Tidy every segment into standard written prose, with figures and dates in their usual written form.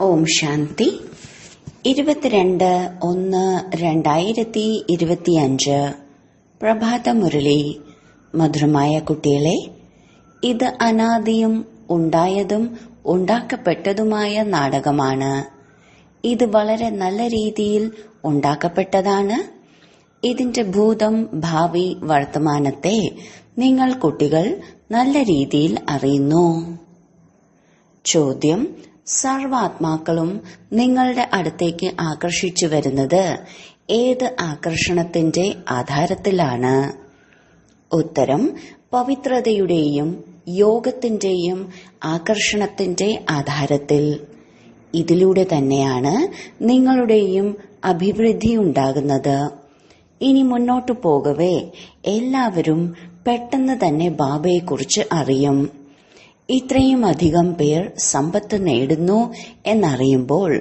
ഓം ശാന്തി. 22/1/2025 പ്രഭാത മുരളി. മധുരമായ കുട്ടികളെ, ഇത് അനാദിയും ഉണ്ടായതും ഉണ്ടാക്കപ്പെട്ടതുമായ നാടകമാണ്. ഇത് വളരെ നല്ല രീതിയിൽ ഉണ്ടാക്കപ്പെട്ടതാണ്. ഇതിന്റെ ഭൂതം, ഭാവി, വർത്തമാനത്തെ നിങ്ങൾ കുട്ടികൾ നല്ല രീതിയിൽ അറിയുന്നു. ചോദ്യം: സർവാത്മാക്കളും നിങ്ങളുടെ അടുത്തേക്ക് ആകർഷിച്ചു വരുന്നത് ഏത് ആകർഷണത്തിന്റെ ആധാരത്തിലാണ്? ഉത്തരം: പവിത്രതയുടെയും യോഗത്തിന്റെയും ആകർഷണത്തിന്റെ ആധാരത്തിൽ. ഇതിലൂടെ തന്നെയാണ് നിങ്ങളുടെയും അഭിവൃദ്ധി ഉണ്ടാകുന്നത്. ഇനി മുന്നോട്ടു പോകവേ എല്ലാവരും പെട്ടെന്ന് തന്നെ ബാബയെക്കുറിച്ച് അറിയും. ഇത്രയും അധികം പേർ സമ്പത്ത് നേടുന്നു എന്നറിയുമ്പോൾ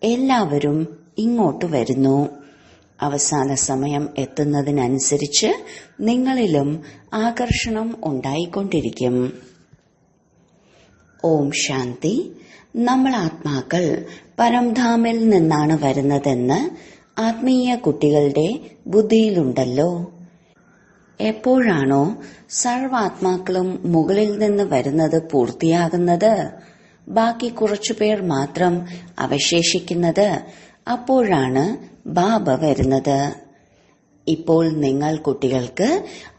എല്ലാവരും ഇങ്ങോട്ട് വരുന്നു. അവസാന സമയം എത്തുന്നതിനനുസരിച്ച് നിങ്ങളിലും ആകർഷണം ഉണ്ടായിക്കൊണ്ടിരിക്കും. ഓം ശാന്തി. നമ്മൾ ആത്മാക്കൾ പരംധാമിൽ നിന്നാണ് വരുന്നതെന്ന് ആത്മീയ കുട്ടികളുടെ ബുദ്ധിയിലുണ്ടല്ലോ. എപ്പോഴാണോ സർവാത്മാക്കളും മുകളിൽ നിന്ന് വരുന്നത് പൂർത്തിയാകുന്നത്, ബാക്കി കുറച്ചുപേർ മാത്രം അവശേഷിക്കുന്നത്, അപ്പോഴാണ് ബാബ വരുന്നത്. ഇപ്പോൾ നിങ്ങൾ കുട്ടികൾക്ക്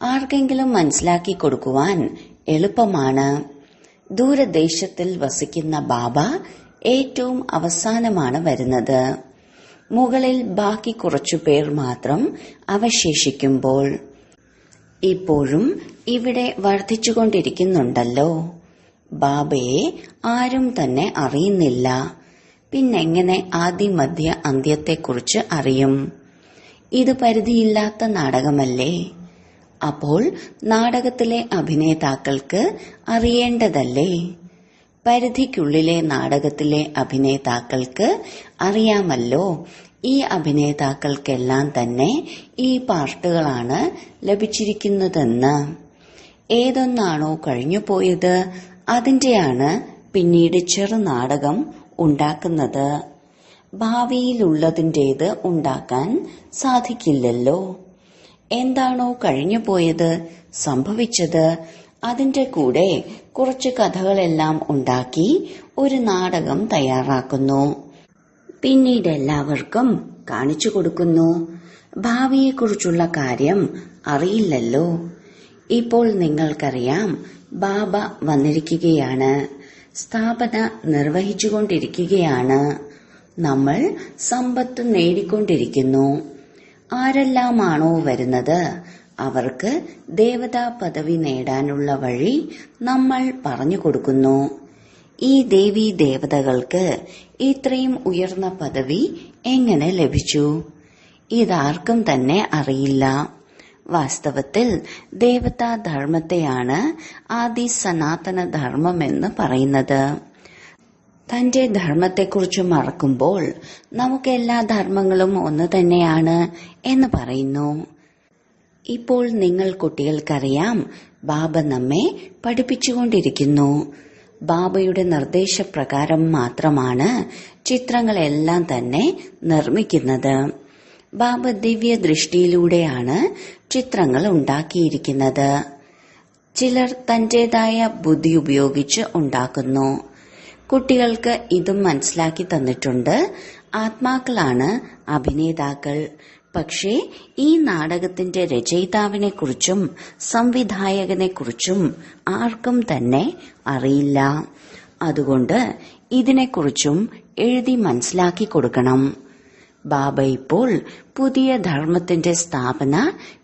ആർക്കെങ്കിലും മനസ്സിലാക്കി കൊടുക്കുവാൻ എളുപ്പമാണ്. ദൂരദേശത്തിൽ വസിക്കുന്ന ബാബ ഏറ്റവും അവസാനമാണ് വരുന്നത്. മുകളിൽ ബാക്കി കുറച്ചുപേർ മാത്രം അവശേഷിക്കുമ്പോൾ ഇപ്പോഴും ഇവിടെ വർദ്ധിച്ചുകൊണ്ടിരിക്കുന്നുണ്ടല്ലോ. ബാബയെ ആരും തന്നെ അറിയുന്നില്ല. പിന്നെങ്ങനെ ആദി മധ്യ അന്ത്യത്തെക്കുറിച്ച് അറിയും? ഇത് പരിധിയില്ലാത്ത നാടകമല്ലേ? അപ്പോൾ നാടകത്തിലെ അഭിനേതാക്കൾക്ക് അറിയേണ്ടതല്ലേ? പരിധിക്കുള്ളിലെ നാടകത്തിലെ അഭിനേതാക്കൾക്ക് അറിയാമല്ലോ ഈ അഭിനേതാക്കൾക്കെല്ലാം തന്നെ ഈ പാർട്ടുകളാണ് ലഭിച്ചിരിക്കുന്നതെന്ന്. ഏതൊന്നാണോ കഴിഞ്ഞുപോയത് അതിന്റെയാണ് പിന്നീട് ചെറുനാടകം ഉണ്ടാക്കുന്നത്. ഭാവിയിലുള്ളതിന്റേത് ഉണ്ടാക്കാൻ സാധിക്കില്ലല്ലോ. എന്താണോ കഴിഞ്ഞുപോയത്, സംഭവിച്ചത്, അതിന്റെ കൂടെ കുറച്ച് കഥകളെല്ലാം ഉണ്ടാക്കി ഒരു നാടകം തയ്യാറാക്കുന്നു. പിന്നീട് എല്ലാവർക്കും കാണിച്ചു കൊടുക്കുന്നു. ഭാവിയെക്കുറിച്ചുള്ള കാര്യം അറിയില്ലല്ലോ. ഇപ്പോൾ നിങ്ങൾക്കറിയാം, ബാബ വന്നിരിക്കുകയാണ്, സ്ഥാപന നിർവഹിച്ചുകൊണ്ടിരിക്കുകയാണ്. നമ്മൾ സമ്പത്ത് നേടിക്കൊണ്ടിരിക്കുന്നു. ആരെല്ലാമാണോ വരുന്നത് അവർക്ക് ദേവതാ പദവി നേടാനുള്ള വഴി നമ്മൾ പറഞ്ഞു കൊടുക്കുന്നു. ഈ ദേവീ ദേവതകൾക്ക് ഇത്രയും ഉയർന്ന പദവി എങ്ങനെ ലഭിച്ചു? ഇതാർക്കും തന്നെ അറിയില്ല. വാസ്തവത്തിൽ ദേവതാ ധർമ്മത്തെയാണ് ആദി സനാതന ധർമ്മമെന്ന് പറയുന്നത്. തന്റെ ധർമ്മത്തെക്കുറിച്ച് മറക്കുമ്പോൾ നമുക്ക് എല്ലാ ധർമ്മങ്ങളും ഒന്ന് തന്നെയാണ് എന്ന് പറയുന്നു. ഇപ്പോൾ നിങ്ങൾ കുട്ടികൾക്കറിയാം, ബാബ നമ്മെ പഠിപ്പിച്ചുകൊണ്ടിരിക്കുന്നു. ബാബയുടെ നിർദ്ദേശപ്രകാരം മാത്രമാണ് ചിത്രങ്ങളെല്ലാം തന്നെ നിർമ്മിക്കുന്നത്. ബാബ ദിവ്യ ദൃഷ്ടിയിലൂടെയാണ് ചിത്രങ്ങൾ ഉണ്ടാക്കിയിരിക്കുന്നത്. ചിലർ തന്റേതായ ബുദ്ധി ഉപയോഗിച്ച് ഉണ്ടാക്കുന്നു. കുട്ടികൾക്ക് ഇതും മനസ്സിലാക്കി തന്നിട്ടുണ്ട്. ആത്മാക്കളാണ് അഭിനേതാക്കൾ. പക്ഷേ ഈ നാടകത്തിന്റെ രചയിതാവിനെക്കുറിച്ചും സംവിധായകനെക്കുറിച്ചും ആർക്കും തന്നെ അറിയില്ല. അതുകൊണ്ട് ഇതിനെക്കുറിച്ചും എഴുതി മനസ്സിലാക്കി കൊടുക്കണം. ബാബ ഇപ്പോൾ പുതിയ ധർമ്മത്തിന്റെ സ്ഥാപന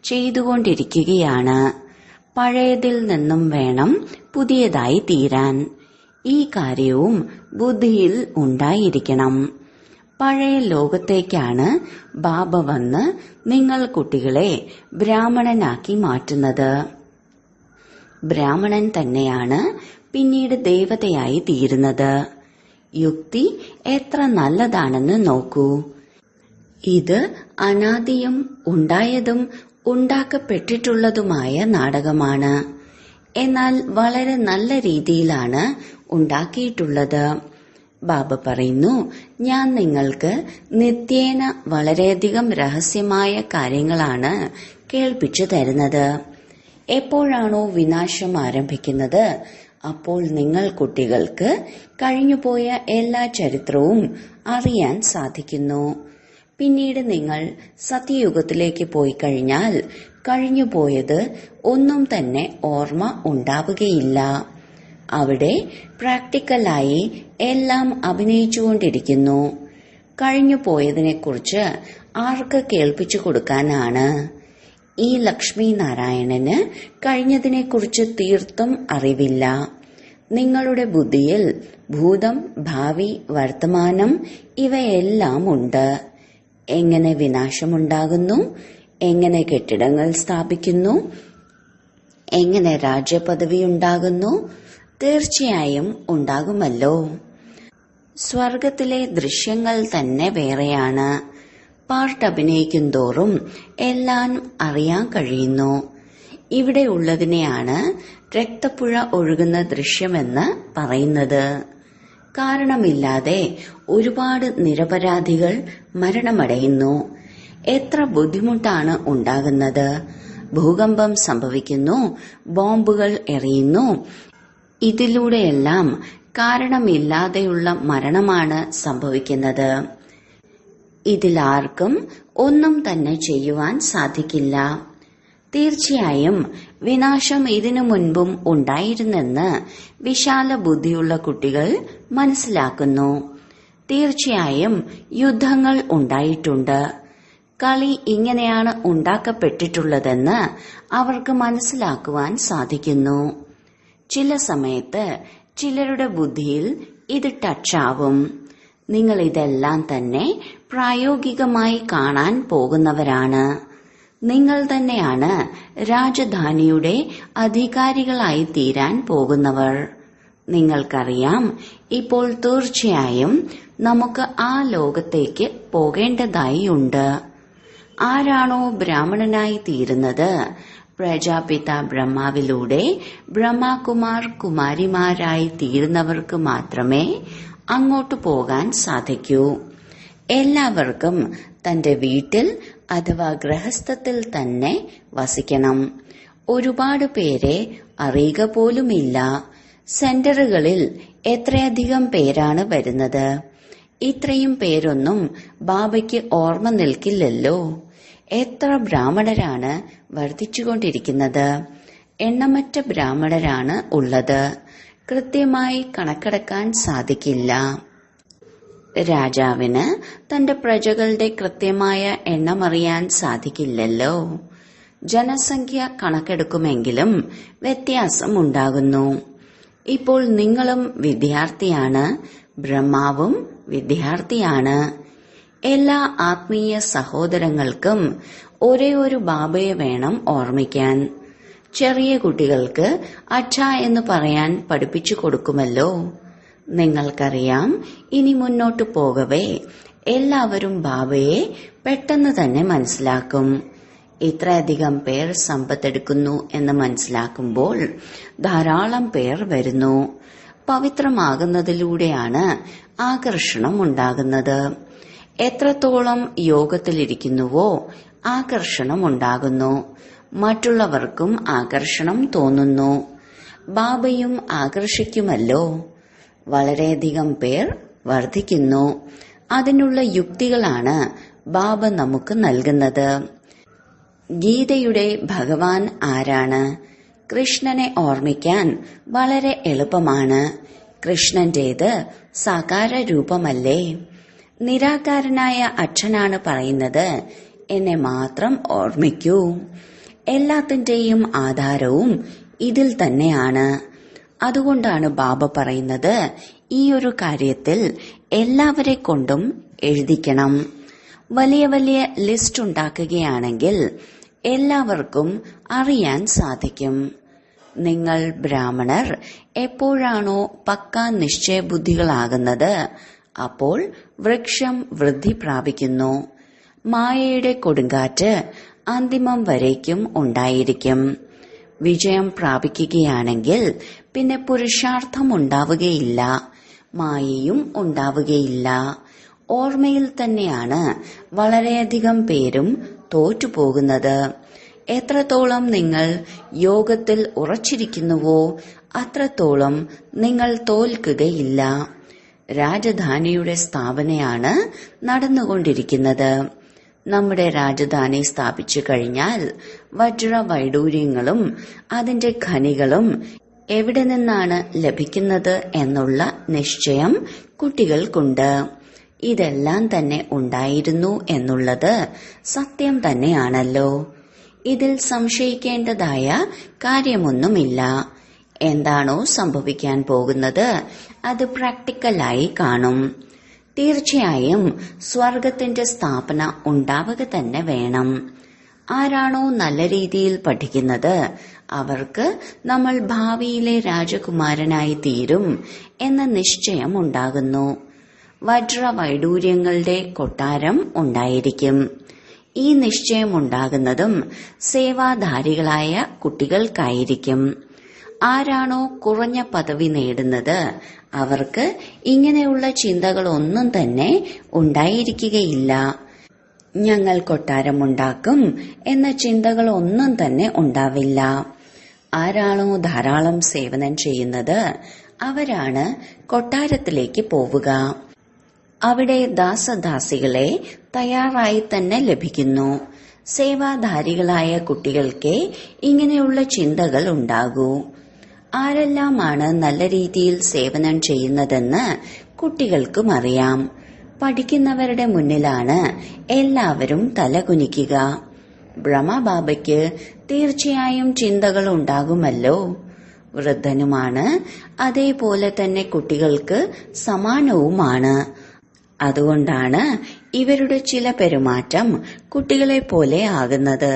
ചെയ്തുകൊണ്ടിരിക്കുകയാണ്. പഴയതിൽ നിന്നും വേണം പുതിയതായി തീരാൻ. ഈ കാര്യവും ബുദ്ധിയിൽ ഉണ്ടായിരിക്കണം. പഴയ ലോകത്തേക്കാണ് ബാബ വന്ന് നിങ്ങൾ കുട്ടികളെ ബ്രാഹ്മണനാക്കി മാറ്റുന്നത്. ബ്രാഹ്മണൻ തന്നെയാണ് പിന്നീട് ദേവതയായി തീരുന്നത്. യുക്തി എത്ര നല്ലതാണെന്ന് നോക്കൂ. ഇത് അനാദിയും ഉണ്ടായതും ഉണ്ടാക്കപ്പെട്ടിട്ടുള്ളതുമായ നാടകമാണ്. എന്നാൽ വളരെ നല്ല രീതിയിലാണ് ഉണ്ടാക്കിയിട്ടുള്ളത്. ബാബ പറയുന്നു, ഞാൻ നിങ്ങൾക്ക് നിത്യേന വളരെയധികം രഹസ്യമായ കാര്യങ്ങളാണ് കേൾപ്പിച്ചു തരുന്നത്. എപ്പോഴാണോ വിനാശം ആരംഭിക്കുന്നത്, അപ്പോൾ നിങ്ങൾ കുട്ടികൾക്ക് കഴിഞ്ഞുപോയ എല്ലാ ചരിത്രവും അറിയാൻ സാധിക്കുന്നു. പിന്നീട് നിങ്ങൾ സത്യയുഗത്തിലേക്ക് പോയി കഴിഞ്ഞാൽ കഴിഞ്ഞുപോയത് ഒന്നും തന്നെ ഓർമ്മ ഉണ്ടാവുകയില്ല. അവിടെ പ്രാക്ടിക്കലായി എല്ലാം അഭിനയിച്ചുകൊണ്ടിരിക്കുന്നു. കഴിഞ്ഞു പോയതിനെക്കുറിച്ച് ആർക്ക് കേൾപ്പിച്ചു കൊടുക്കാനാണ്? ഈ ലക്ഷ്മി നാരായണന് കഴിഞ്ഞതിനെക്കുറിച്ച് തീർത്തും അറിവില്ല. നിങ്ങളുടെ ബുദ്ധിയിൽ ഭൂതം, ഭാവി, വർത്തമാനം ഇവയെല്ലാം ഉണ്ട്. എങ്ങനെ വിനാശമുണ്ടാകുന്നു, എങ്ങനെ കെട്ടിടങ്ങൾ സ്ഥാപിക്കുന്നു, എങ്ങനെ രാജ്യപദവി ഉണ്ടാകുന്നു, തീർച്ചയായും ഉണ്ടാകുമല്ലോ. സ്വർഗത്തിലെ ദൃശ്യങ്ങൾ തന്നെ വേറെയാണ്. പാർട്ട് അഭിനയിക്കും തോറും എല്ലാം അറിയാൻ കഴിയുന്നു. ഇവിടെ ഉള്ളതിനെയാണ് രക്തപ്പുഴ ഒഴുകുന്ന ദൃശ്യമെന്ന് പറയുന്നത്. കാരണമില്ലാതെ ഒരുപാട് നിരപരാധികൾ മരണമടയുന്നു. എത്ര ബുദ്ധിമുട്ടാണ് ഉണ്ടാകുന്നത്. ഭൂകമ്പം സംഭവിക്കുന്നു, ബോംബുകൾ എറിയുന്നു. ഇതിലൂടെയെല്ലാം കാരണമില്ലാതെയുള്ള മരണമാണ് സംഭവിക്കുന്നത്. ഇതിലാർക്കും ഒന്നും തന്നെ ചെയ്യുവാൻ സാധിക്കില്ല. തീർച്ചയായും വിനാശം ഇതിനു മുൻപും ഉണ്ടായിരുന്നെന്ന് വിശാല ബുദ്ധിയുള്ള കുട്ടികൾ മനസ്സിലാക്കുന്നു. തീർച്ചയായും യുദ്ധങ്ങൾ ഉണ്ടായിട്ടുണ്ട്. കളി ഇങ്ങനെയാണ് ഉണ്ടാക്കപ്പെട്ടിട്ടുള്ളതെന്ന് അവർക്ക് മനസ്സിലാക്കുവാൻ സാധിക്കുന്നു. ചില സമയത്ത് ചിലരുടെ ബുദ്ധിയിൽ ഇത് ടച്ചാവും. നിങ്ങൾ ഇതെല്ലാം തന്നെ പ്രായോഗികമായി കാണാൻ പോകുന്നവരാണ്. നിങ്ങൾ തന്നെയാണ് രാജധാനിയുടെ അധികാരികളായി തീരാൻ പോകുന്നവർ. നിങ്ങൾക്കറിയാം, ഇപ്പോൾ തീർച്ചയായും നമുക്ക് ആ ലോകത്തേക്ക് പോകേണ്ടതായി ഉണ്ട്. ആരാണോ ബ്രാഹ്മണനായി തീരുന്നത്, പ്രജാപിത ബ്രഹ്മാവിലൂടെ ബ്രഹ്മകുമാർ കുമാരിമാരായി തീരുന്നവർക്ക് മാത്രമേ അങ്ങോട്ട് പോകാൻ സാധിക്കൂ. എല്ലാവർക്കും തന്റെ വീട്ടിൽ അഥവാ ഗൃഹസ്ഥത്തിൽ തന്നെ വസിക്കണം. ഒരുപാട് പേരെ അറിയുക പോലുമില്ല. സെന്ററുകളിൽ എത്രയധികം പേരാണ് വരുന്നത്. ഇത്രയും പേരൊന്നും ബാബയ്ക്ക് ഓർമ്മ നിൽക്കില്ലല്ലോ. എത്ര ബ്രാഹ്മണരാണ് വർദ്ധിച്ചുകൊണ്ടിരിക്കുന്നത്. എണ്ണമറ്റ ബ്രാഹ്മണരാണ് ഉള്ളത്. കൃത്യമായി കണക്കെടുക്കാൻ സാധിക്കില്ല. രാജാവിന് തന്റെ പ്രജകളുടെ കൃത്യമായ എണ്ണമറിയാൻ സാധിക്കില്ലല്ലോ. ജനസംഖ്യ കണക്കെടുക്കുമെങ്കിലും വ്യത്യാസം ഉണ്ടാകുന്നു. ഇപ്പോൾ നിങ്ങളും വിദ്യാർത്ഥിയാണ്, ബ്രഹ്മാവും വിദ്യാർത്ഥിയാണ്. എല്ലാ ആത്മീയ സഹോദരങ്ങൾക്കും ഒരേ ഒരു ബാബയെ വേണം ഓർമ്മിക്കാൻ. ചെറിയ കുട്ടികൾക്ക് അച്ഛ എന്ന് പറയാൻ പഠിപ്പിച്ചു കൊടുക്കുമല്ലോ. നിങ്ങൾക്കറിയാം, ഇനി മുന്നോട്ടു പോകവേ എല്ലാവരും ബാബയെ പെട്ടെന്ന് തന്നെ മനസ്സിലാക്കും. ഇത്രയധികം പേർ സമ്പത്തെടുക്കുന്നു എന്ന് മനസ്സിലാക്കുമ്പോൾ ധാരാളം പേർ വരുന്നു. പവിത്രമാകുന്നതിലൂടെയാണ് ആകർഷണം ഉണ്ടാകുന്നത്. എത്രത്തോളം യോഗത്തിലിരിക്കുന്നുവോ ആകർഷണം ഉണ്ടാകുന്നു. മറ്റുള്ളവർക്കും ആകർഷണം തോന്നുന്നു. ബാബയും ആകർഷിക്കുമല്ലോ. വളരെയധികം പേർ വർദ്ധിക്കുന്നു. അതിനുള്ള യുക്തികളാണ് ബാബ നമുക്ക് നൽകുന്നത്. ഗീതയുടെ ഭഗവാൻ ആരാണ്? കൃഷ്ണനെ ഓർമ്മിക്കാൻ വളരെ എളുപ്പമാണ്. കൃഷ്ണന്റേത് സാകാര രൂപമല്ലേ? നിരാകാരനായ അച്ഛനാണ് പറയുന്നത്, എന്നെ മാത്രം ഓർമ്മിക്കൂ. എല്ലാത്തിന്റെയും ആധാരവും ഇതിൽ തന്നെയാണ്. അതുകൊണ്ടാണ് ബാബ പറയുന്നത്, ഈ ഒരു കാര്യത്തിൽ എല്ലാവരെ കൊണ്ടും എഴുതിക്കണം. വലിയ വലിയ ലിസ്റ്റ് ഉണ്ടാക്കുകയാണെങ്കിൽ എല്ലാവർക്കും അറിയാൻ സാധിക്കും. നിങ്ങൾ ബ്രാഹ്മണർ എപ്പോഴാണോ പക്കാ നിശ്ചയബുദ്ധികളാകുന്നത്, അപ്പോൾ വൃക്ഷം വൃദ്ധി പ്രാപിക്കുന്നു. മായയുടെ കൊടുങ്കാറ്റ് അന്തിമം വരേക്കും ഉണ്ടായിരിക്കും. വിജയം പ്രാപിക്കുകയാണെങ്കിൽ പിന്നെ പുരുഷാർത്ഥം ഉണ്ടാവുകയില്ല. മായയും ഉണ്ടാവുകയില്ല. ഓർമ്മയിൽ തന്നെയാണ് വളരെയധികം പേരും തോറ്റുപോകുന്നത്. എത്രത്തോളം നിങ്ങൾ യോഗത്തിൽ ഉറച്ചിരിക്കുന്നുവോ അത്രത്തോളം നിങ്ങൾ തോൽക്കുകയില്ല. രാജധാനിയുടെ സ്ഥാപനയാണ് നടന്നുകൊണ്ടിരിക്കുന്നത്. നമ്മുടെ രാജധാനി സ്ഥാപിച്ചു കഴിഞ്ഞാൽ വജ്രവൈഡൂര്യങ്ങളും അതിന്റെ ഖനികളും എവിടെ നിന്നാണ് ലഭിക്കുന്നത് എന്നുള്ള നിശ്ചയം കുട്ടികൾക്കുണ്ട്. ഇതെല്ലാം തന്നെ ഉണ്ടായിരുന്നു എന്നുള്ളത് സത്യം തന്നെയാണല്ലോ. ഇതിൽ സംശയിക്കേണ്ടതായ കാര്യമൊന്നുമില്ല. എന്താണോ സംഭവിക്കാൻ പോകുന്നത് അത് പ്രാക്ടിക്കലായി കാണും. തീർച്ചയായും സ്വർഗത്തിന്റെ സ്ഥാപന ഉണ്ടാവുക തന്നെ വേണം. ആരാണോ നല്ല രീതിയിൽ പഠിക്കുന്നത് അവർക്ക് നമ്മൾ ഭാവിയിലെ രാജകുമാരനായി തീരും എന്ന നിശ്ചയം ഉണ്ടാകുന്നു. വജ്രവൈഡൂര്യങ്ങളുടെ കൊട്ടാരം ഉണ്ടായിരിക്കും. ഈ നിശ്ചയം ഉണ്ടാകുന്നതും സേവാധാരികളായ കുട്ടികൾക്കായിരിക്കും. ആരാണോ കുറഞ്ഞ പദവി നേടുന്നത് അവർക്ക് ഇങ്ങനെയുള്ള ചിന്തകളൊന്നും തന്നെ ഉണ്ടായിരിക്കുകയില്ല. ഞങ്ങൾ കൊട്ടാരമുണ്ടാക്കും എന്ന ചിന്തകളൊന്നും തന്നെ ഉണ്ടാവില്ല. ആരാണോ ധാരാളം സേവനം ചെയ്യുന്നത് അവരാണ് കൊട്ടാരത്തിലേക്ക് പോവുക. അവിടെ ദാസദാസികളെ തയ്യാറായി തന്നെ ലഭിക്കുന്നു. സേവാധാരികളായ കുട്ടികൾക്ക് ഇങ്ങനെയുള്ള ചിന്തകൾ ഉണ്ടാകൂ. ആരെല്ലാമാണ് നല്ല രീതിയിൽ സേവനം ചെയ്യുന്നതെന്ന് കുട്ടികൾക്കും അറിയാം. പഠിക്കുന്നവരുടെ മുന്നിലാണ് എല്ലാവരും തലകുനിക്കുക. ബ്രഹ്മബാബയ്ക്ക് തീർച്ചയായും ചിന്തകൾ ഉണ്ടാകുമല്ലോ. വൃദ്ധനുമാണ്, അതേപോലെ തന്നെ കുട്ടികൾക്ക് സമാനവുമാണ്. അതുകൊണ്ടാണ് ഇവരുടെ ചില പെരുമാറ്റം കുട്ടികളെ പോലെ ആകുന്നത്.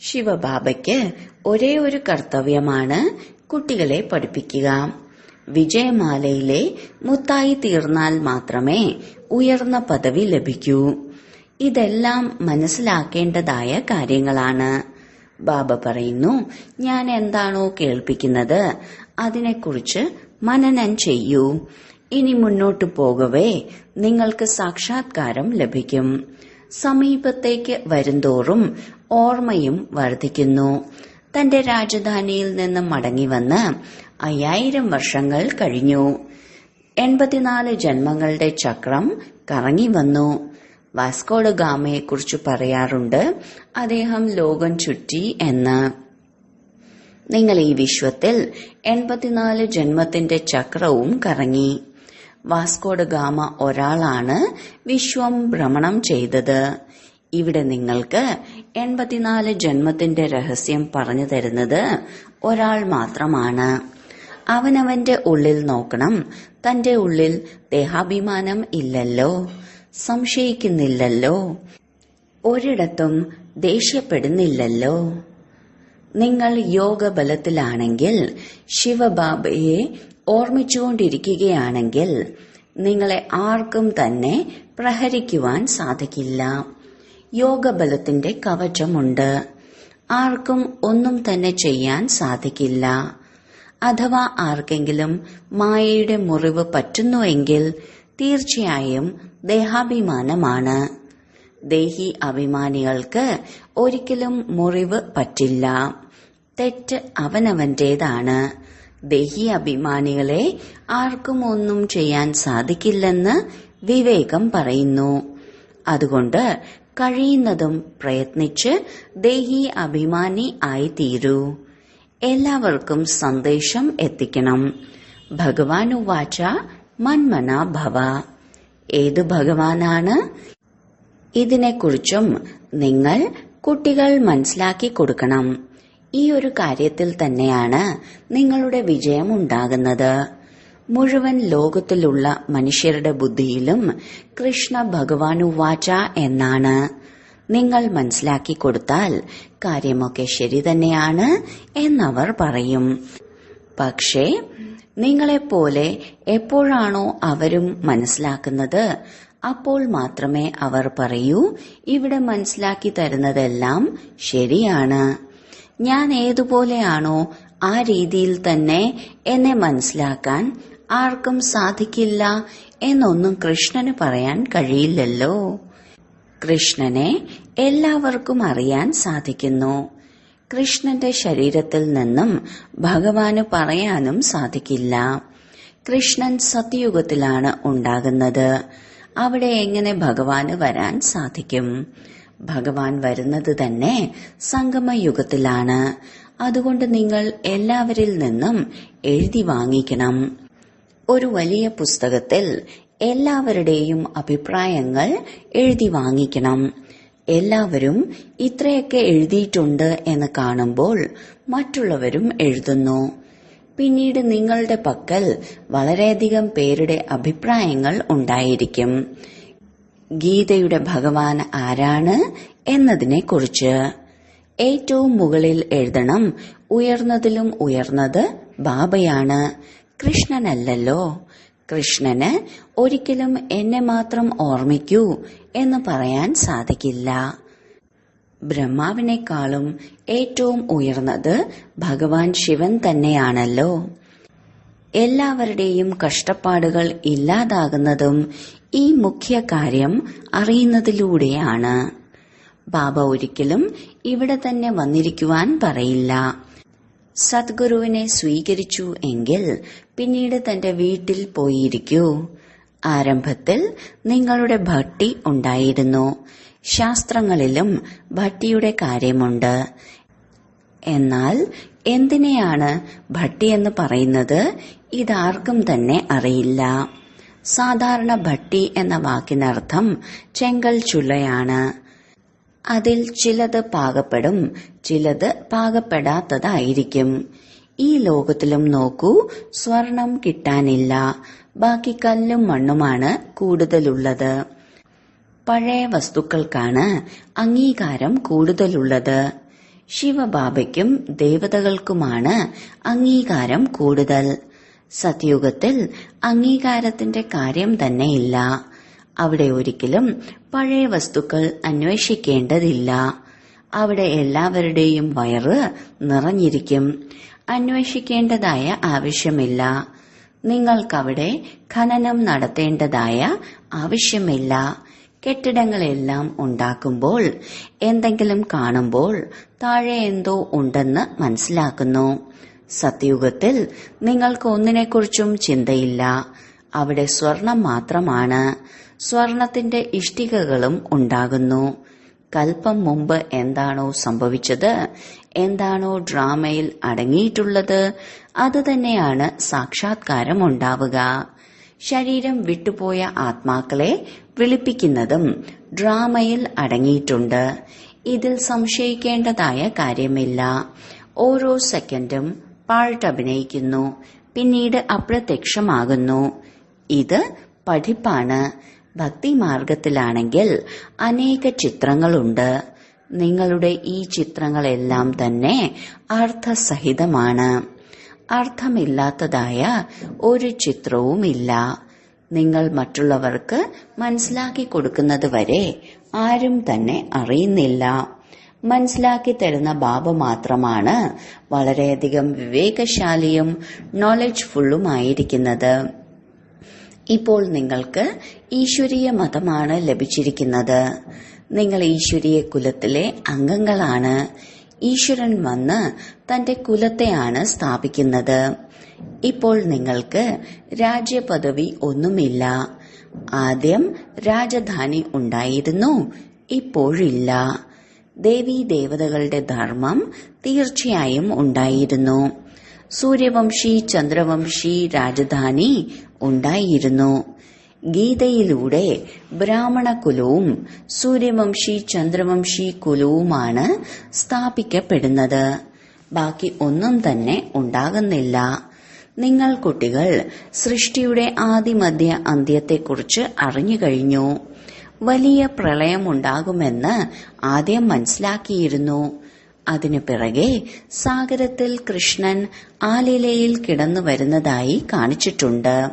ശിവബാബയ്ക്ക് ഒരേ ഒരു കർത്തവ്യമാണ് കുട്ടികളെ പഠിപ്പിക്കുക. വിജയമാലയിലെ മുത്തായി തീർന്നാൽ മാത്രമേ ഉയർന്ന പദവി ലഭിക്കൂ. ഇതെല്ലാം മനസ്സിലാക്കേണ്ടതായ കാര്യങ്ങളാണ്. ബാബ പറയുന്നു, ഞാൻ എന്താണോ കേൾപ്പിക്കുന്നത് അതിനെക്കുറിച്ച് മനനം ചെയ്യൂ. ഇനി മുന്നോട്ടു പോകവേ നിങ്ങൾക്ക് സാക്ഷാത്കാരം ലഭിക്കും. സമീപത്തേക്ക് വരുന്തോറും ഓർമ്മയും വർദ്ധിക്കുന്നു. തന്റെ രാജധാനിയിൽ നിന്ന് മടങ്ങിവന്ന് 5000 വർഷങ്ങൾ കഴിഞ്ഞു. 84 ജന്മങ്ങളുടെ ചക്രം കറങ്ങി വന്നു. വാസ്കോഡ ഗാമയെക്കുറിച്ച് പറയാറുണ്ട്, അദ്ദേഹം ലോകം ചുറ്റി എന്ന്. നിങ്ങൾ ഈ വിശ്വത്തിൽ 84 ജന്മത്തിന്റെ ചക്രവും കറങ്ങി. വാസ്കോഡ ഗാമ ഒരാളാണ് വിശ്വം ഭ്രമണം ചെയ്തത്. ഇവിടെ നിങ്ങൾക്ക് 84 ജന്മത്തിന്റെ രഹസ്യം പറഞ്ഞു തരുന്നത് ഒരാൾ മാത്രമാണ്. അവനവന്റെ ഉള്ളിൽ നോക്കണം. തന്റെ ഉള്ളിൽ ദേഹാഭിമാനം ഇല്ലല്ലോ, സംശയിക്കുന്നില്ലല്ലോ, ഒരിടത്തും ദേഷ്യപ്പെടുന്നില്ലല്ലോ. നിങ്ങൾ യോഗബലത്തിലാണെങ്കിൽ, ശിവബാബയെ ഓർമ്മിച്ചുകൊണ്ടിരിക്കുകയാണെങ്കിൽ നിങ്ങളെ ആർക്കും തന്നെ പ്രഹരിക്കുവാൻ സാധിക്കില്ല. യോഗബലത്തിന്റെ കവചമുണ്ട്. ആർക്കും ഒന്നും തന്നെ ചെയ്യാൻ സാധിക്കില്ല. അഥവാ ആർക്കെങ്കിലും മായയുടെ മുറിവ് പറ്റുന്നുവെങ്കിൽ തീർച്ചയായും ദേഹാഭിമാനമാണ്. ദേഹി അഭിമാനികൾക്ക് ഒരിക്കലും മുറിവ് പറ്റില്ല. തെറ്റ് അവനവന്റേതാണ്. ദേഹി അഭിമാനികളെ ആർക്കും ഒന്നും ചെയ്യാൻ സാധിക്കില്ലെന്ന് വിവേകം പറയുന്നു. അതുകൊണ്ട് കഴിയുന്നതും പ്രയത്നിച്ച് ദേഹി അഭിമാനി ആയിത്തീരൂ. എല്ലാവർക്കും സന്ദേശം എത്തിക്കണം. ഭഗവാനുവാച മന്മന ഭവ. ഏതു ഭഗവാനാണ്? ഇതിനെക്കുറിച്ചും നിങ്ങൾ കുട്ടികൾ മനസ്സിലാക്കി കൊടുക്കണം. ഈ ഒരു കാര്യത്തിൽ തന്നെയാണ് നിങ്ങളുടെ വിജയം ഉണ്ടാകുന്നത്. മുഴുവൻ ലോകത്തിലുള്ള മനുഷ്യരുടെ ബുദ്ധിയിലും കൃഷ്ണ ഭഗവാനുവാച എന്നാണ്. നിങ്ങൾ മനസ്സിലാക്കി കൊടുത്താൽ കാര്യമൊക്കെ ശരി തന്നെയാണ് എന്നവർ പറയും. പക്ഷേ നിങ്ങളെപ്പോലെ എപ്പോഴാണോ അവരും മനസ്സിലാക്കുന്നത് അപ്പോൾ മാത്രമേ അവർ പറയൂ, ഇവിടെ മനസ്സിലാക്കി തരുന്നതെല്ലാം ശരിയാണ്. ഞാൻ ഏതുപോലെയാണോ ആ രീതിയിൽ തന്നെ എന്നെ മനസ്സിലാക്കാൻ ആർക്കും സാധിക്കില്ല എന്നൊന്നും കൃഷ്ണന് പറയാൻ കഴിയില്ലല്ലോ. കൃഷ്ണനെ എല്ലാവർക്കും അറിയാൻ സാധിക്കുന്നു. കൃഷ്ണന്റെ ശരീരത്തിൽ നിന്നും ഭഗവാന് പറയാനും സാധിക്കില്ല. കൃഷ്ണൻ സത്യയുഗത്തിലാണ് ഉണ്ടാകുന്നത്. അവിടെ എങ്ങനെ ഭഗവാന് വരാൻ സാധിക്കും? ഭഗവാൻ വരുന്നത് തന്നെ സംഗമയുഗത്തിലാണ്. അതുകൊണ്ട് നിങ്ങൾ എല്ലാവരിൽ നിന്നും എഴുതി വാങ്ങിക്കണം. ഒരു വലിയ പുസ്തകത്തിൽ എല്ലാവരുടെയും അഭിപ്രായങ്ങൾ എഴുതി വാങ്ങിക്കണം. എല്ലാവരും ഇത്രയൊക്കെ എഴുതിയിട്ടുണ്ട് എന്ന് കാണുമ്പോൾ മറ്റുള്ളവരും എഴുതുന്നു. പിന്നീട് നിങ്ങളുടെ പക്കൽ വളരെയധികം പേരുടെ അഭിപ്രായങ്ങൾ ഉണ്ടായിരിക്കും. ഗീതയുടെ ഭഗവാൻ ആരാണ് എന്നതിനെക്കുറിച്ച് ഏറ്റവും മുകളിൽ എഴുതണം, ഉയർന്നതിലും ഉയർന്നത് ബാബയാണ്, കൃഷ്ണനല്ലല്ലോ. കൃഷ്ണന് ഒരിക്കലും എന്നെ മാത്രം ഓർമ്മിക്കൂ എന്ന് പറയാൻ സാധിക്കില്ല. ബ്രഹ്മാവിനേക്കാളും ഏറ്റവും ഉയർന്നത് ഭഗവാൻ ശിവൻ തന്നെയാണല്ലോ. എല്ലാവരുടെയും കഷ്ടപ്പാടുകൾ ഇല്ലാതാകുന്നതും ഈ മുഖ്യ കാര്യം അറിയുന്നതിലൂടെയാണ്. ബാബ ഒരിക്കലും ഇവിടെ തന്നെ വന്നിരിക്കുവാൻ പറയില്ല. സദ്ഗുരുവിനെ സ്വീകരിച്ചു എങ്കിൽ പിന്നീട് തന്റെ വീട്ടിൽ പോയിരിക്കൂ. ആരംഭത്തിൽ നിങ്ങളുടെ ഭക്തി ഉണ്ടായിരുന്നു. ശാസ്ത്രങ്ങളിലും ഭക്തിയുടെ കാര്യമുണ്ട്. എന്നാൽ എന്തിനെയാണ് ഭക്തി എന്ന് പറയുന്നത് ഇതാർക്കും തന്നെ അറിയില്ല. സാധാരണ ഭക്തി എന്ന വാക്കിനർത്ഥം ചെങ്കൽ ചുള്ളയാണ്. അതിൽ ചിലത് പാകപ്പെടും, ചിലത് പാകപ്പെടാത്തതായിരിക്കും. ഈ ലോകത്തിലും നോക്കൂ, സ്വർണം കിട്ടാനില്ല. ബാക്കി കല്ലും മണ്ണുമാണ് കൂടുതലുള്ളത്. പഴയ വസ്തുക്കൾക്കാണ് അംഗീകാരം കൂടുതലുള്ളത്. ശിവബാബയ്ക്കും ദേവതകൾക്കുമാണ് അംഗീകാരം കൂടുതൽ. സത്യുഗത്തിൽ അംഗീകാരത്തിന്റെ കാര്യം തന്നെയില്ല. അവിടെ ഒരിക്കലും പഴയ വസ്തുക്കൾ അന്വേഷിക്കേണ്ടതില്ല. അവിടെ എല്ലാവരുടെയും വയറ് നിറഞ്ഞിരിക്കും. അന്വേഷിക്കേണ്ടതായ ആവശ്യമില്ല. നിങ്ങൾക്കവിടെ ഖനനം നടത്തേണ്ടതായ ആവശ്യമില്ല. കെട്ടിടങ്ങളെല്ലാം ഉണ്ടാക്കുമ്പോൾ എന്തെങ്കിലും കാണുമ്പോൾ താഴെ എന്തോ ഉണ്ടെന്ന് മനസ്സിലാക്കുന്നു. സത്യുഗത്തിൽ നിങ്ങൾക്ക് ഒന്നിനെക്കുറിച്ചും ചിന്തയില്ല. അവിടെ സ്വർണം മാത്രമാണ്. സ്വർണത്തിന്റെ ഇഷ്ടികകളും ഉണ്ടാകുന്നു. കൽപ്പം മുമ്പ് എന്താണോ സംഭവിച്ചത്, എന്താണോ ഡ്രാമയിൽ അടങ്ങിയിട്ടുള്ളത്, അതുതന്നെയാണ് സാക്ഷാത്കാരം ഉണ്ടാവുക. ശരീരം വിട്ടുപോയ ആത്മാക്കളെ വിളിപ്പിക്കുന്നതും ഡ്രാമയിൽ അടങ്ങിയിട്ടുണ്ട്. ഇതിൽ സംശയിക്കേണ്ടതായ കാര്യമില്ല. ഓരോ സെക്കൻഡും പാർട്ട് അഭിനയിക്കുന്നു, പിന്നീട് അപ്രത്യക്ഷമാകുന്നു. ഇത് പഠിപ്പാണ്. ഭക്തിമാർഗത്തിലാണെങ്കിൽ അനേക ചിത്രങ്ങളുണ്ട്. നിങ്ങളുടെ ഈ ചിത്രങ്ങളെല്ലാം തന്നെ അർത്ഥസഹിതമാണ്. അർത്ഥമില്ലാത്തതായ ഒരു ചിത്രവുമില്ല. നിങ്ങൾ മറ്റുള്ളവർക്ക് മനസ്സിലാക്കി കൊടുക്കുന്നത് വരെ ആരും തന്നെ അറിയുന്നില്ല. മനസ്സിലാക്കി തരുന്ന ബാബ മാത്രമാണ് വളരെയധികം വിവേകശാലിയും നോളജ്ഫുള്ളുമായിരിക്കുന്നത്. ഇപ്പോൾ നിങ്ങൾക്ക് ഈശ്വരീയ മതമാണ് ലഭിച്ചിരിക്കുന്നത്. നിങ്ങൾ ഈശ്വരീയ കുലത്തിലെ അംഗങ്ങളാണ്. ഈശ്വരൻ വന്ന് തന്റെ കുലത്തെയാണ് സ്ഥാപിക്കുന്നത്. ഇപ്പോൾ നിങ്ങൾക്ക് രാജ്യപദവി ഒന്നുമില്ല. ആദ്യം രാജധാനി ഉണ്ടായിരുന്നു, ഇപ്പോഴില്ല. ദേവീ ദേവതകളുടെ ധർമ്മം തീർച്ചയായും ഉണ്ടായിരുന്നു. സൂര്യവംശി ചന്ദ്രവംശി രാജധാനി ഉണ്ടായിരുന്നു. ഗീതയിലൂടെ ബ്രാഹ്മണ കുലവും സൂര്യവംശി ചന്ദ്രവംശി കുലവുമാണ് സ്ഥാപിക്കപ്പെടുന്നത്. ബാക്കി ഒന്നും തന്നെ ഉണ്ടാകുന്നില്ല. നിങ്ങൾ കുട്ടികൾ സൃഷ്ടിയുടെ ആദിമധ്യ അന്ത്യത്തെക്കുറിച്ച് അറിഞ്ഞു കഴിഞ്ഞു. വലിയ പ്രളയമുണ്ടാകുമെന്ന് ആദ്യം മനസ്സിലാക്കിയിരുന്നു. അതിനു പിറകെ സാഗരത്തിൽ കൃഷ്ണൻ ആലിലയിൽ കിടന്നു വരുന്നതായി കാണിച്ചിട്ടുണ്ട്.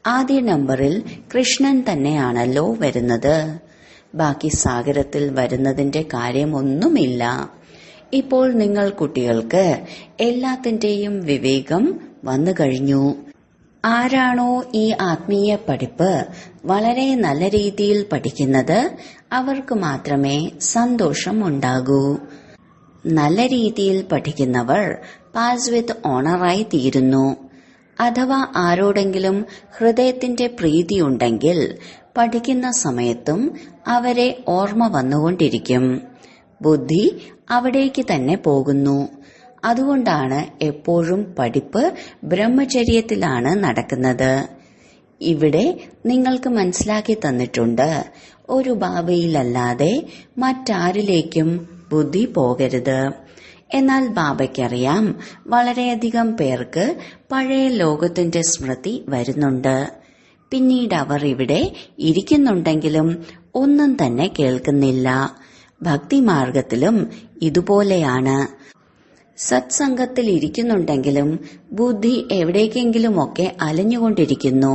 ആദ്യ നമ്പറിൽ കൃഷ്ണൻ തന്നെയാണല്ലോ വരുന്നത്. ബാക്കി സാഗരത്തിൽ വരുന്നതിന്റെ കാര്യമൊന്നുമില്ല. ഇപ്പോൾ നിങ്ങൾ കുട്ടികൾക്ക് എല്ലാത്തിന്റെയും വിവേകം വന്നു കഴിഞ്ഞു. ആരാണോ ഈ ആത്മീയ പഠിപ്പ് വളരെ നല്ല രീതിയിൽ പഠിക്കുന്നത് അവർക്ക് മാത്രമേ സന്തോഷം ഉണ്ടാകൂ. നല്ല രീതിയിൽ പഠിക്കുന്നവർ പാസ് വിത്ത് ഓണറായി തീരുന്നു. അഥവാ ആരോടെങ്കിലും ഹൃദയത്തിന്റെ പ്രീതിയുണ്ടെങ്കിൽ പഠിക്കുന്ന സമയത്തും അവരെ ഓർമ്മ വന്നുകൊണ്ടിരിക്കും. ബുദ്ധി അവിടേക്ക് തന്നെ പോകുന്നു. അതുകൊണ്ടാണ് എപ്പോഴും പഠിപ്പ് ബ്രഹ്മചര്യത്തിലാണ് നടക്കുന്നത്. ഇവിടെ നിങ്ങൾക്ക് മനസ്സിലാക്കി തന്നിട്ടുണ്ട്, ഒരു ബാബയിലല്ലാതെ മറ്റാരിലേക്കും ബുദ്ധി പോകരുത്. എന്നാൽ ബാബയ്ക്കറിയാം, വളരെയധികം പേർക്ക് പഴയ ലോകത്തിന്റെ സ്മൃതി വരുന്നുണ്ട്. പിന്നീട് അവർ ഇവിടെ ഇരിക്കുന്നുണ്ടെങ്കിലും ഒന്നും തന്നെ കേൾക്കുന്നില്ല. ഭക്തിമാർഗത്തിലും ഇതുപോലെയാണ്. സത്സംഗത്തിൽ ഇരിക്കുന്നുണ്ടെങ്കിലും ബുദ്ധി എവിടേക്കെങ്കിലുമൊക്കെ അലഞ്ഞുകൊണ്ടിരിക്കുന്നു.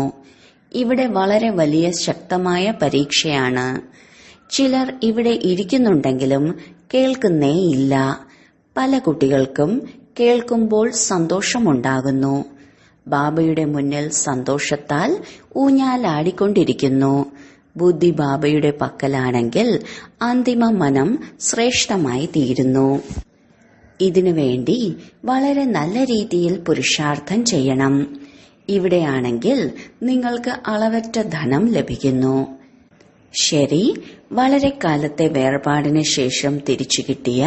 ഇവിടെ വളരെ വലിയ ശക്തമായ പരീക്ഷയാണ്. ചിലർ ഇവിടെ ഇരിക്കുന്നുണ്ടെങ്കിലും കേൾക്കുന്നേയില്ല. പല കുട്ടികൾക്കും കേൾക്കുമ്പോൾ സന്തോഷമുണ്ടാകുന്നു. ബാബയുടെ മുന്നിൽ സന്തോഷത്താൽ ഊഞ്ഞാലാടിക്കൊണ്ടിരിക്കുന്നു. ബുദ്ധി ബാബയുടെ പക്കലാണെങ്കിൽ അന്തിമ മനം ശ്രേഷ്ഠമായി തീരുന്നു. ഇതിനുവേണ്ടി വളരെ നല്ല രീതിയിൽ പുരുഷാർത്ഥം ചെയ്യണം. ഇവിടെയാണെങ്കിൽ നിങ്ങൾക്ക് അളവറ്റ ധനം ലഭിക്കുന്നു. ശരി, വളരെ കാലത്തെ വേർപാടിന് ശേഷം തിരിച്ചു കിട്ടിയ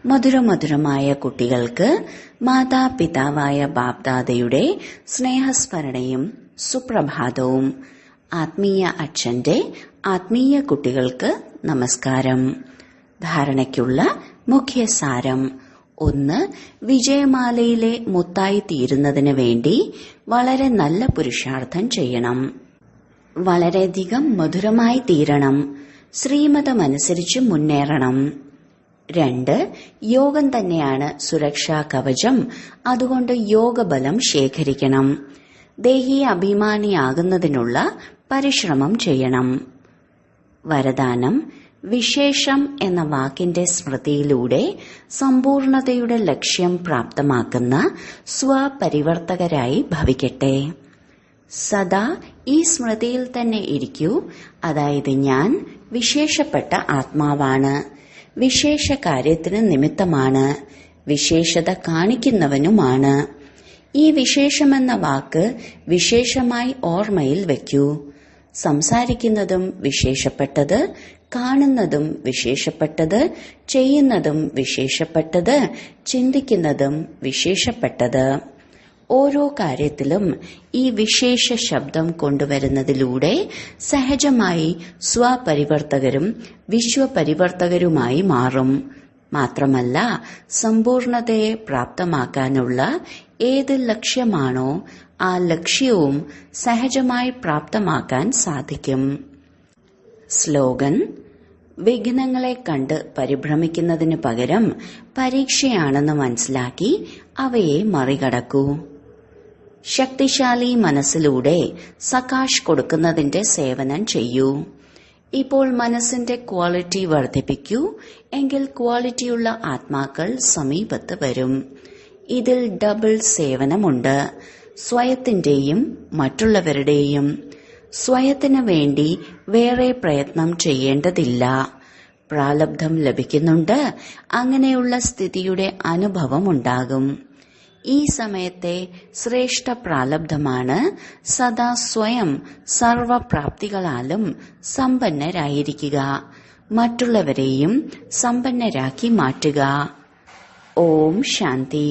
മധുരമധുരമായ കുട്ടികൾക്ക് മാതാപിതാവായ ബാബ്ദാദയുടെ സ്നേഹസ്മരണയും സുപ്രഭാതവും. ആത്മീയ അച്ഛന്റെ ആത്മീയ കുട്ടികൾക്ക് നമസ്കാരം. ധാരണയ്ക്കുള്ള മുഖ്യസാരം: 1. വിജയമാലയിലെ മുത്തായി തീരുന്നതിന് വേണ്ടി വളരെ നല്ല പുരുഷാർത്ഥം ചെയ്യണം. വളരെയധികം മധുരമായി തീരണം. ശ്രീമതമനുസരിച്ച് മുന്നേറണം. 2. യോഗം തന്നെയാണ് സുരക്ഷാ കവചം. അതുകൊണ്ട് യോഗബലം ശേഖരിക്കണം. ദേഹി അഭിമാനിയാകുന്നതിനുള്ള പരിശ്രമം ചെയ്യണം. വരദാനം: വിശേഷം എന്ന വാക്കിന്റെ സ്മൃതിയിലൂടെ സമ്പൂർണതയുടെ ലക്ഷ്യം പ്രാപ്തമാക്കുന്ന സ്വപരിവർത്തകരായി ഭവിക്കട്ടെ. സദാ ഈ സ്മൃതിയിൽ തന്നെ ഇരിക്കൂ. അതായത് ഞാൻ വിശേഷപ്പെട്ട ആത്മാവാണ്, വിശേഷ കാര്യത്തിന് നിമിത്തമാണ്, വിശേഷത കാണിക്കുന്നവനുമാണ്. ഈ വിശേഷമെന്ന വാക്ക് വിശേഷമായി ഓർമ്മയിൽ വയ്ക്കൂ. സംസാരിക്കുന്നതും വിശേഷപ്പെട്ടത്, കാണുന്നതും വിശേഷപ്പെട്ടത്, ചെയ്യുന്നതും വിശേഷപ്പെട്ടത്, ചിന്തിക്കുന്നതും വിശേഷപ്പെട്ടത്. ഓരോ കാര്യത്തിലും ഈ വിശേഷ ശബ്ദം കൊണ്ടുവരുന്നതിലൂടെ സഹജമായി സ്വപരിവർത്തകരും വിശ്വപരിവർത്തകരുമായി മാറും. മാത്രമല്ല, സമ്പൂർണതയെ പ്രാപ്തമാക്കാനുള്ള ഏത് ലക്ഷ്യമാണോ ആ ലക്ഷ്യവും സഹജമായി പ്രാപ്തമാക്കാൻ സാധിക്കും. സ്ലോഗൻ: വിഘ്നങ്ങളെ കണ്ട് പരിഭ്രമിക്കുന്നതിനു പകരം പരീക്ഷയാണെന്ന് മനസ്സിലാക്കി അവയെ മറികടക്കൂ. ശക്തിശാലി മനസ്സിലൂടെ സകാശ് കൊടുക്കുന്നതിന്റെ സേവനം ചെയ്യൂ. ഇപ്പോൾ മനസ്സിന്റെ ക്വാളിറ്റി വർദ്ധിപ്പിക്കൂ. എങ്കിൽ ക്വാളിറ്റിയുള്ള ആത്മാക്കൾ സമീപത്ത് വരും. ഇതിൽ ഡബിൾ സേവനമുണ്ട്, സ്വയത്തിന്റെയും മറ്റുള്ളവരുടെയും. സ്വയത്തിനു വേണ്ടി വേറെ പ്രയത്നം ചെയ്യേണ്ടതില്ല. പ്രാലബ്ധം ലഭിക്കുന്നുണ്ട്. അങ്ങനെയുള്ള സ്ഥിതിയുടെ അനുഭവമുണ്ടാകും. ഈ സമയത്തെ ശ്രേഷ്ഠ പ്രാലബ്ധമാണ് സദാ സ്വയം സർവപ്രാപ്തികളാലും സമ്പന്നരായിരിക്കുക, മറ്റുള്ളവരെയും സമ്പന്നരാക്കി മാറ്റുക. ഓം ശാന്തി.